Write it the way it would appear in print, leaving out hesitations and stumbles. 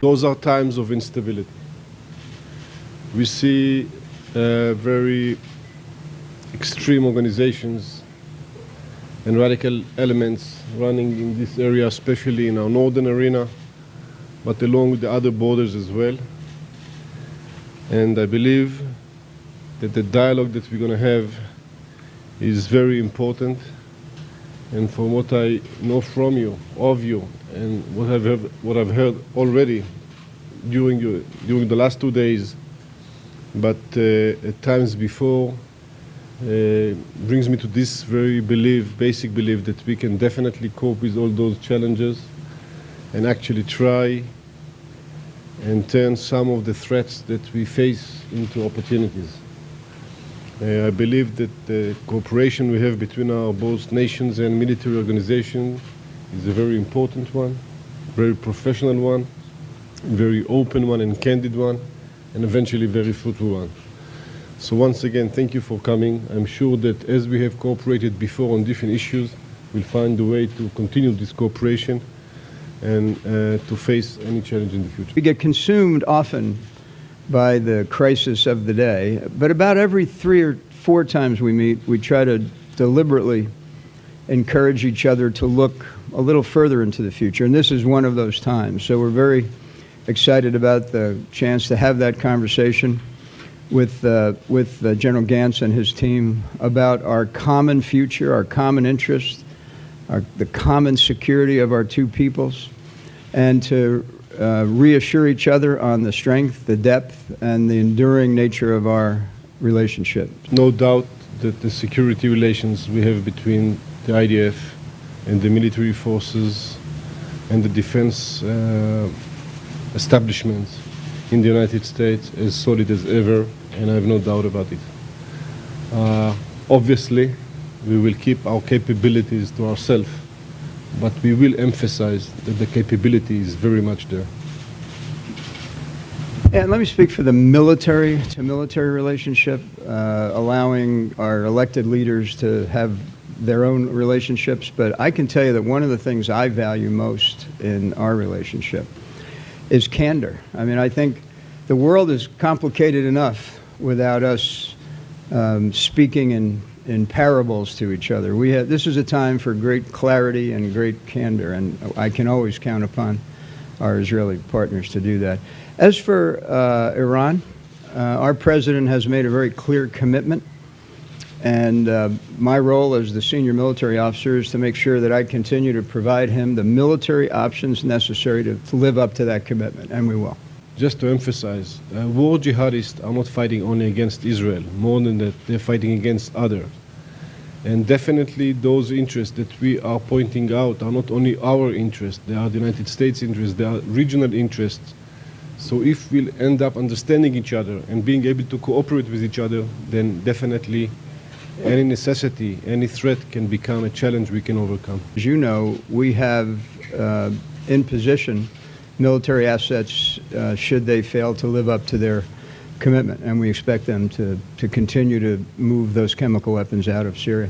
Those are times of instability. We see very extreme organizations and radical elements running in this area, especially in our northern arena, but along the other borders as well. And I believe that the dialogue that we're going to have is very important. And from what I know from you, of you, and what I've heard already during the last 2 days, but at times before, brings me to this very basic belief that we can definitely cope with all those challenges and actually try and turn some of the threats that we face into opportunities. I believe that the cooperation we have between our both nations and military organizations is a very important one, very professional one, very open one and candid one, and eventually very fruitful one. So once again, thank you for coming. I'm sure that as we have cooperated before on different issues, we'll find a way to continue this cooperation and to face any challenge in the future. We get consumed often by the crisis of the day, but about every 3 or 4 times we meet, we try to deliberately encourage each other to look a little further into the future, and this is one of those times. So we're very excited about the chance to have that conversation with General Gantz and his team about our common future, our common interests, the common security of our two peoples, and to reassure each other on the strength, the depth, and the enduring nature of our relationship. No doubt that the security relations we have between the IDF and the military forces and the defense establishments in the United States is solid as ever, and I have no doubt about it. Obviously, we will keep our capabilities to ourselves, but we will emphasize that the capability is very much there. And let me speak for the military-to-military relationship, allowing our elected leaders to have their own relationships. But I can tell you that one of the things I value most in our relationship is candor. I mean, I think the world is complicated enough without us speaking in parables to each other. This is a time for great clarity and great candor, and I can always count upon our Israeli partners to do that. As for Iran, our president has made a very clear commitment, and my role as the senior military officer is to make sure that I continue to provide him the military options necessary to live up to that commitment, and we will. Just to emphasize, war jihadists are not fighting only against Israel. More than that, they're fighting against others. And definitely those interests that we are pointing out are not only our interests, they are the United States interests, they are regional interests. So if we'll end up understanding each other and being able to cooperate with each other, then definitely any necessity, any threat can become a challenge we can overcome. As you know, we have in position military assets should they fail to live up to their commitment, and we expect them to continue to move those chemical weapons out of Syria.